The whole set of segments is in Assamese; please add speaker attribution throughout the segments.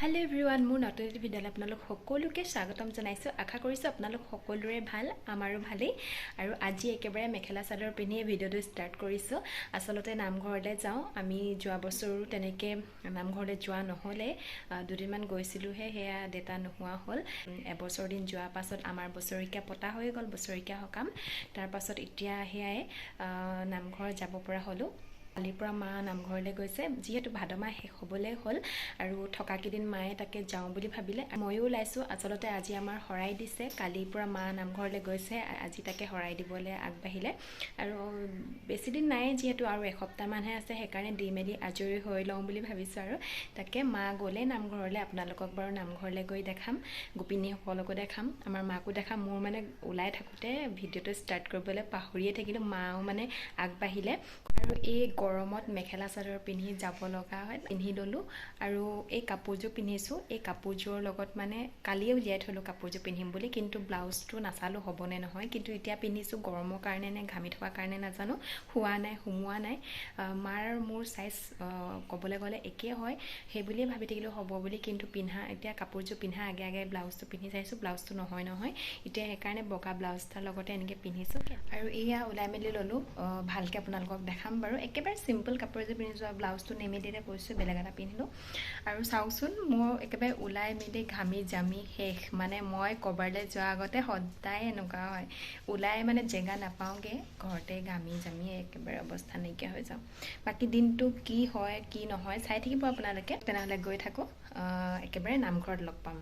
Speaker 1: हेलो एवरीवन मोर नतुन ভিডিঅ'লৈ আপোনালোক সকলোকে স্বাগতম জনাইছো আশা কৰিছো আপোনালোক সকলোৰে ভাল আমাৰো ভালেই আৰু আজি একেবাৰে মেখেলা চাদৰ পিন্ধি ভিডিঅ'টো ষ্টাৰ্ট কৰিছো আসলতে নামঘৰলৈ যাও আমি যোৱা বছৰো তেনেকে নামঘৰলৈ যোৱা নহলে দুদিনমান গৈছিলোহে হেয়া ডেটা নোহোৱা হ'ল এবছৰ দিন যোৱা পাছত আমাৰ বছৰিকা পতা হৈ গল বছৰিকা হকাম তাৰ পাছত এতিয়া হেয়াই নামঘৰ যাব পৰা হলো কালিৰ পৰা মা নামঘৰলৈ গৈছে যিহেতু ভাদমা শেষ হ'বলৈ হ'ল আৰু থকা কিদিন মায়ে তাকে যাওঁ বুলি ভাবিলে ময়ো ওলাইছো আসলতে আজি আমাৰ হৰাই দিছে কালিৰ পৰা মা নামঘৰলৈ গৈছে আজি তাকে হৰাই দিবলৈ আগবাঢ়িলে আৰু বেছি দিন নাই যিহেতু আৰু এসপ্তাহ মানহে আছে সেইকাৰণে দি মেলি আজৰি হৈ লওঁ বুলি ভাবিছো আৰু তাকে মা গ'লে নামঘৰলৈ আপোনালোকক বাৰু নামঘৰলৈ গৈ দেখাম গোপিনী সকলকো দেখাম আমাৰ মাকো দেখাম মোৰ মানে ওলাই থাকোতে ভিডিঅ'টো ষ্টাৰ্ট কৰিবলৈ পাহৰিয়ে থাকিলো মাও মানে আগবাঢ়িলে আৰু এই গৰমত মেখেলা চাদৰ পিন্ধি যাব লগা হয় পিন্ধি ললো আৰু এই কাপোৰযোৰ পিন্ধিছো এই কাপোৰযোৰ লগত মানে কালিয়ে উলিয়াই থলো কাপোৰযোৰ পিন্ধিম বুলি কিন্তু ব্লাউজটো নাচালো হ'বনে নহয় কিন্তু এতিয়া পিন্ধিছো গৰমৰ কাৰণে নে ঘামি থকা কাৰণে নাজানো হুৱা নাই হুমুৱা নাই মাৰ মোৰ সাইজ কবলৈ গলে একে হয় সেই বুলি ভাবি থাকিলো হ'ব বুলি কিন্তু পিন্ধা এতিয়া কাপোৰযোৰ পিন্ধা আগে আগে ব্লাউজটো পিন্ধি চাইছো ব্লাউজটো নহয় এতিয়া সেইকাৰণে বগা ব্লাউজটাৰ লগতে এনেকে পিন্ধিছো আৰু এয়া ওলাই মেলি ললো ভালকে আপোনালোকক দেখাম বাৰু একেবাৰে সিম্পল কাপোৰযোৰ পিন্ধিছো ব্লাউজটো নেমেদিতে কৈছো বেলেগ এটা পিন্ধিলো আৰু চাওকচোন মোৰ একেবাৰে ওলাই মেলি ঘামি জামি শেষ মানে মই কবাৰলৈ যোৱা আগতে সদায় এনেকুৱা হয় ওলাই মানে জেগা নাপাওঁগে ঘৰতে ঘামি জামি একেবাৰে অৱস্থা নাইকিয়া হৈ যাওঁ বাকি দিনটো কি হয় কি নহয় চাই থাকিব আপোনালোকে তেনেহলে গৈ থাকো একেবাৰে নামঘৰত লগ পাম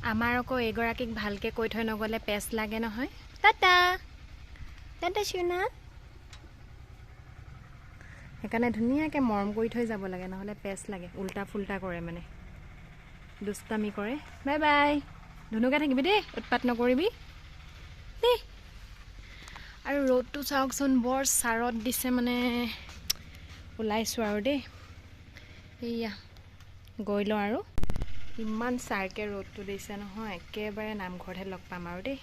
Speaker 1: আমাৰ আকৌ এগৰাকীক ভালকে কৈ থৈ নগলে পেছ লাগে নহয় টাটা টাটা শুনা সেইকাৰণে ধুনীয়াকৈ মৰম কৰি থৈ যাব লাগে নহ'লে পেছ লাগে উল্টা ফুল্টা কৰে মানে দুষ্টামি কৰে বাই বাই ধুনুকে থাকিবি দেই উৎপাত নকৰিবি দেই আৰু ৰ'দটো চাওকচোন বৰ চাৰত দিছে মানে ওলাইছোঁ আৰু দেই এইয়া গৈ লওঁ আৰু ইমান চাৰকে ৰ'দটো দিছে নহয় একেবাৰে নামঘৰতহে লগ পাম আৰু দেই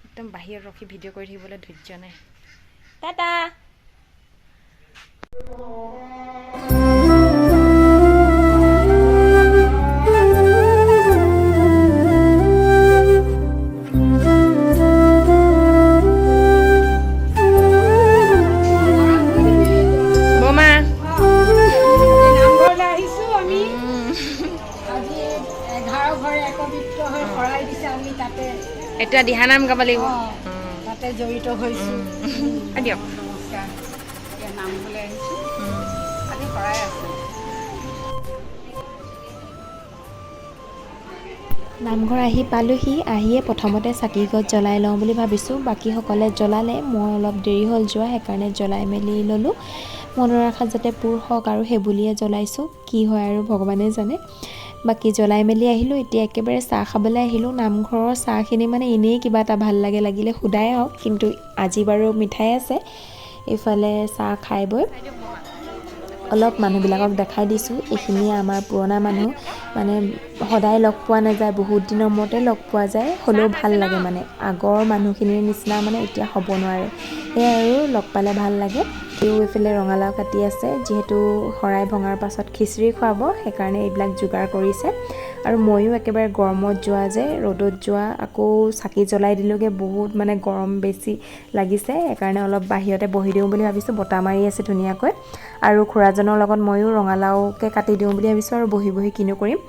Speaker 1: একদম বাহিৰত ৰখি ভিডিঅ' কৰি থাকিবলৈ ধৈৰ্য নাই টাটা এতিয়া দিহানাম গাব লাগিব
Speaker 2: তাতে জড়িত হৈছোঁ
Speaker 1: দিয়ক
Speaker 2: নামঘৰলৈ আহিছোঁ আজি শৰাই আছে
Speaker 3: নামঘৰ আহি পালোহি আহিয়ে প্ৰথমতে চাকিগছ জ্বলাই লওঁ বুলি ভাবিছোঁ বাকীসকলে জ্বলালে মই অলপ দেৰি হ'ল যোৱা সেইকাৰণে জ্বলাই মেলি ল'লোঁ মনৰ আশাত যাতে পূৰ হওক আৰু সেই বুলিয়ে জ্বলাইছোঁ কি হয় আৰু ভগৱানে জানে বাকী জ্বলাই মেলি আহিলোঁ এতিয়া একেবাৰে চাহ খাবলৈ আহিলোঁ নামঘৰৰ চাহখিনি মানে এনেই কিবা এটা ভাল লাগিলে সুদাই হওক কিন্তু আজি বাৰু মিঠাই আছে এইফালে চাহ খাই বৈ অলপ মানুহবিলাকক দেখাই দিছোঁ এইখিনি আমাৰ পুৰণা মানুহ মানে সদায় লগ পোৱা নাযায় বহুত দিনৰ মূৰতে লগ পোৱা যায় হ'লেও ভাল লাগে মানে আগৰ মানুহখিনিৰ নিচিনা মানে এতিয়া হ'ব নোৱাৰে সেয়াই আৰু লগ পালে ভাল লাগে তেওঁ এইফালে ৰঙালাও কাটি আছে যিহেতু শৰাই ভঙাৰ পাছত খিচিৰি খুৱাব সেইকাৰণে এইবিলাক যোগাৰ কৰিছে আৰু ময়ো একেবাৰে গৰমত যোৱা যে ৰ'দত যোৱা আকৌ চাকি জ্বলাই দিলোগে বহুত মানে গৰম বেছি লাগিছে সেইকাৰণে অলপ বাহিৰতে বহি দিওঁ বুলি ভাবিছোঁ বতাহ মাৰি আছে ধুনীয়াকৈ আৰু খুৰাজনৰ লগত ময়ো ৰঙালাওকে কাটি দিওঁ বুলি ভাবিছোঁ আৰু বহি বহি কিনো কৰিম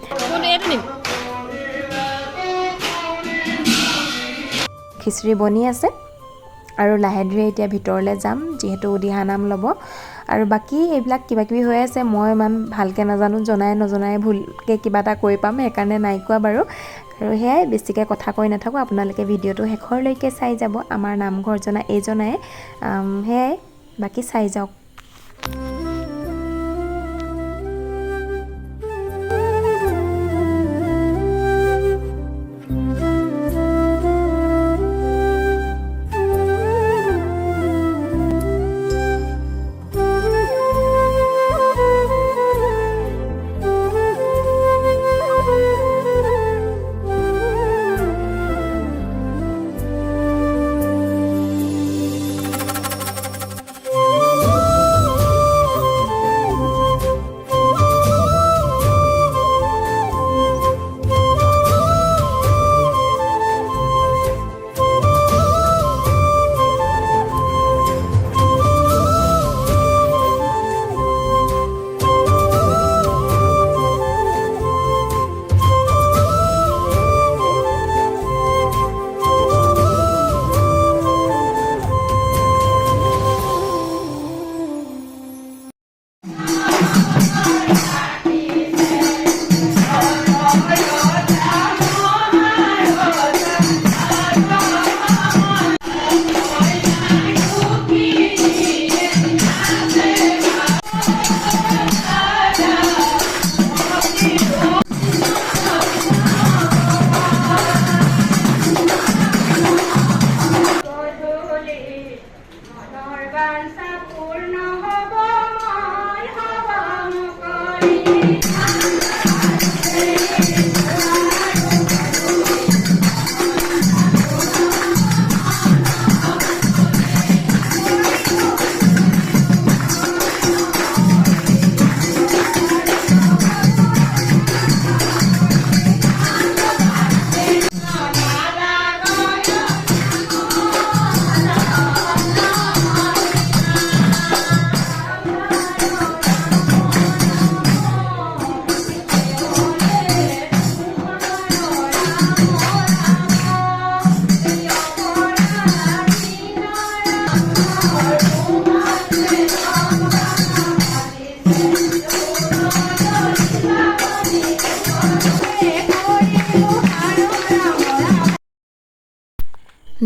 Speaker 3: খিচিৰি বনি আছে আৰু লাহে ধীৰে এতিয়া ভিতৰলৈ যাম যিহেতু দিহানাম ল'ব আৰু বাকী এইবিলাক কিবাকিবি হৈ আছে মই ইমান ভালকৈ নাজানো জনাই নজনাই ভুলকৈ কিবা এটা কৈ পাম সেইকাৰণে নাই কোৱা বাৰু আৰু সেয়াই বেছিকৈ কথা কৈ নাথাকোঁ আপোনালোকে ভিডিঅ'টো শেষৰলৈকে চাই যাব আমাৰ নামঘৰ জনা এইজনাই সেয়াই বাকী চাই যাওক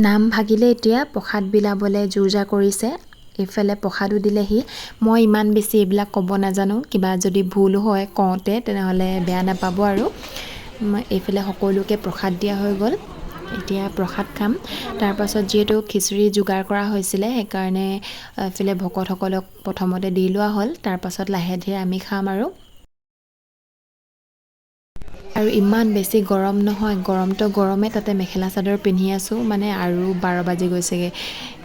Speaker 3: নাম ভাগিলে এতিয়া প্ৰসাদ বিলাবলৈ জোৰ-জাৰ কৰিছে। এইফালে প্ৰসাদো দিলেহি। মই ইমান বেছি এইবিলাক ক'ব নাজানো, কিবা যদি ভুল হয় কওঁতে তেনেহ'লে বেয়া নাপাব আৰু। এইফালে সকলোকে প্ৰসাদ দিয়া হৈ গ'ল। এতিয়া প্ৰসাদ খাম। তাৰপাছত যিহেতু খিচিৰি যোগাৰ কৰা হৈছিলে সেইকাৰণে এইফালে ভকতসকলক প্ৰথমতে দি লোৱা হ'ল। তাৰপাছত লাহে ধীৰে আমি খাম আৰু ইমান বেছি গৰম নহয়, গৰমটো গৰমে, তাতে মেখেলা চাদৰ পিন্ধি আছোঁ মানে আৰু 12 বাজি গৈছেগৈ।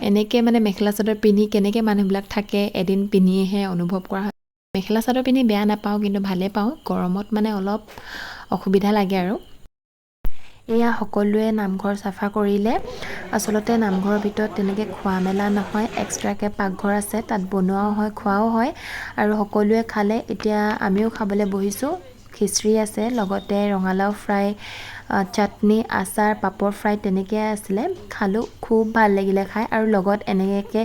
Speaker 3: এনেকৈ মানে মেখেলা চাদৰ পিন্ধি কেনেকৈ মানুহবিলাক থাকে এদিন পিন্ধিহে অনুভৱ কৰা হয়। মেখেলা চাদৰ পিন্ধি বেয়া নাপাওঁ, কিন্তু ভালেই পাওঁ। গৰমত মানে অলপ অসুবিধা লাগে আৰু। এয়া সকলোৱে নামঘৰ চাফা কৰিলে। আচলতে নামঘৰৰ ভিতৰত তেনেকৈ খোৱা মেলা নহয়, এক্সট্ৰাকৈ পাকঘৰ আছে, তাত বনোৱাও হয় খোৱাও হয় আৰু সকলোৱে খালে। এতিয়া আমিও খাবলৈ বহিছোঁ। খিচিৰি আছে, লগতে ৰঙালাও ফ্ৰাই, চাটনি, আচাৰ, পাপৰ ফ্ৰাই তেনেকৈ আছিলে। খালোঁ, খুব ভাল লাগিলে খাই আৰু লগত এনেকৈ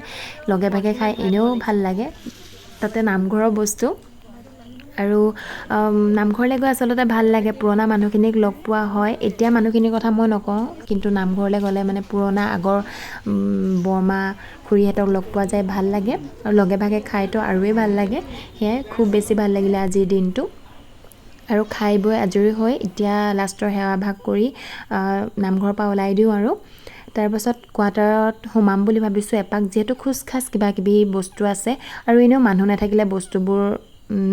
Speaker 3: লগে ভাগে খাই এনেও ভাল লাগে। তাতে নামঘৰৰ বস্তু আৰু নামঘৰলৈ গৈ আচলতে ভাল লাগে। পুৰণা মানুহখিনিক লগ পোৱা হয়। এতিয়া মানুহখিনিৰ কথা মই নকওঁ, কিন্তু নামঘৰলৈ গ'লে মানে পুৰণা আগৰ বৰমা খুৰীহঁতক লগ পোৱা যায়, ভাল লাগে আৰু লগে ভাগে খাইতো আৰুৱেই ভাল লাগে। সেয়াই খুব বেছি ভাল লাগিলে আজিৰ দিনটো। আৰু খাই বৈ আজৰি হৈ এতিয়া লাষ্টৰ সেৱা ভাগ কৰি নামঘৰৰ পৰা ওলাই দিওঁ আৰু তাৰপাছত কোৱাৰ্টাৰত সোমাম বুলি ভাবিছোঁ এপাক, যিহেতু খোজ খাজ কিবা কিবি বস্তু আছে আৰু এনেও মানুহ নাথাকিলে বস্তুবোৰ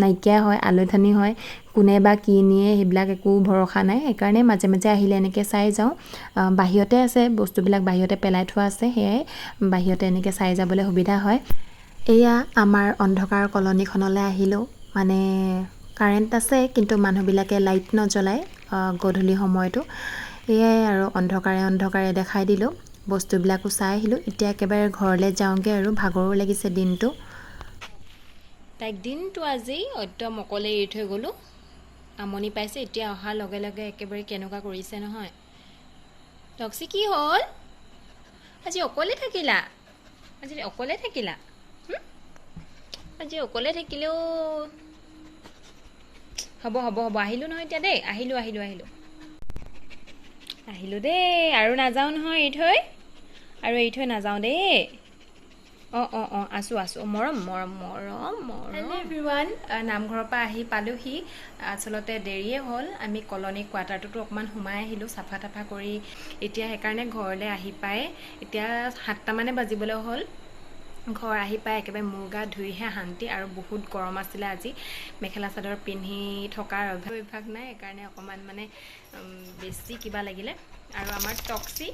Speaker 3: নাইকিয়া হয়, আলৈঠানি হয়। কোনে বা কি নিয়ে সেইবিলাক একো ভৰসা নাই। সেইকাৰণে মাজে মাজে আহিলে এনেকৈ চাই যাওঁ। বাহিৰতে আছে বস্তুবিলাক, বাহিৰতে পেলাই থোৱা আছে, সেয়াই বাহিৰতে এনেকৈ চাই যাবলৈ সুবিধা হয়। এয়া আমাৰ অন্ধকাৰ কলনীখনলৈ আহিলোঁ। মানে কাৰেণ্ট আছে, কিন্তু মানুহবিলাকে লাইট নজ্বলায় গধূলি সময়তো। এয়াই আৰু অন্ধকাৰে দেখাই দিলোঁ। বস্তুবিলাকো চাই আহিলোঁ। এতিয়া একেবাৰে ঘৰলৈ যাওঁগৈ আৰু ভাগৰো লাগিছে দিনটো।
Speaker 1: তাইক দিনটো আজি একদম অকলে এৰি থৈ গ'লোঁ, আমনি পাইছে। এতিয়া অহাৰ লগে লগে একেবাৰে কেনেকুৱা কৰিছে নহয়। টক্সি কি হ'ল? আজি অকলে থাকিলা? আজি অকলে থাকিলা? আজি অকলে থাকিলেও হ'ব আহিলোঁ নহয় এতিয়া দেই। আহিলোঁ দেই। আৰু নাযাওঁ নহয় এৰি থৈ নাযাওঁ দেই। অঁ আছোঁ মৰম। হেল্ল' এভৰিৱান, নামঘৰৰ পৰা আহি পালোহি। আচলতে দেৰিয়ে হ'ল। আমি কলনী কোৱাৰ্টাৰটোতো অকণমান সোমাই আহিলোঁ চাফা তাফা কৰি। এতিয়া সেইকাৰণে ঘৰলৈ আহি পাই এতিয়া 7টামানে বাজিবলৈ হ'ল। ঘৰ আহি পাই একেবাৰে মূৰ গা ধুইহে শান্তি, আৰু বহুত গৰম আছিলে আজি। মেখেলা চাদৰ পিন্ধি থকাৰ অভ্যাস নাই, সেইকাৰণে অকণমান মানে বেছি কিবা লাগিলে। আৰু আমাৰ টক্সি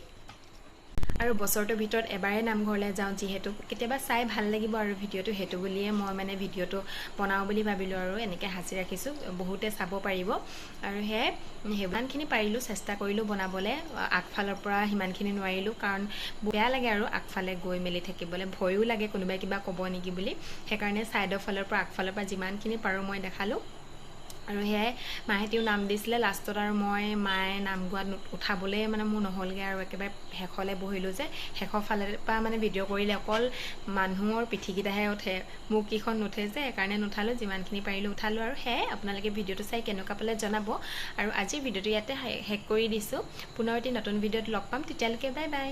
Speaker 1: আৰু বছৰটোৰ ভিতৰত এবাৰেই নামঘৰলৈ যাওঁ, যিহেতু কেতিয়াবা চাই ভাল লাগিব আৰু ভিডিঅ'টো, সেইটো বুলিয়ে মই মানে ভিডিঅ'টো বনাওঁ বুলি ভাবিলোঁ আৰু এনেকৈ সাঁচি ৰাখিছোঁ, বহুতে চাব পাৰিব। আৰু সেয়াই সিমানখিনি পাৰিলোঁ, চেষ্টা কৰিলোঁ বনাবলৈ। আগফালৰ পৰা সিমানখিনি নোৱাৰিলোঁ, কাৰণ বেয়া লাগে আৰু আগফালে গৈ মেলি থাকিবলৈ, ভয়ো লাগে কোনোবাই কিবা ক'ব নেকি বুলি। সেইকাৰণে ছাইডৰ ফালৰ পৰা আগফালৰ পৰা যিমানখিনি পাৰোঁ মই দেখালোঁ। আৰু সেয়াই মাহেঁতেও নাম দিছিলে লাষ্টত, আৰু মই মায়ে নাম গোৱাত উঠাবলৈ মানে মোৰ নহ'লগৈ, আৰু একেবাৰে শেষলৈ বহিলোঁ যে। শেষৰ ফালৰ পৰা মানে ভিডিঅ' কৰিলে অকল মানুহৰ পিঠিকেইটাহে উঠে, মুখকেইখন নুঠে যে, সেইকাৰণে নুঠালোঁ। যিমানখিনি পাৰিলোঁ উঠালোঁ। আৰু সেয়াই আপোনালোকে ভিডিঅ'টো চাই কেনেকুৱা পালে জনাব। আৰু আজিৰ ভিডিঅ'টো ইয়াতে শেষ কৰি দিছোঁ। পুনৰ এটি নতুন ভিডিঅ'ত লগ পাম, তেতিয়ালৈকে বাই বাই।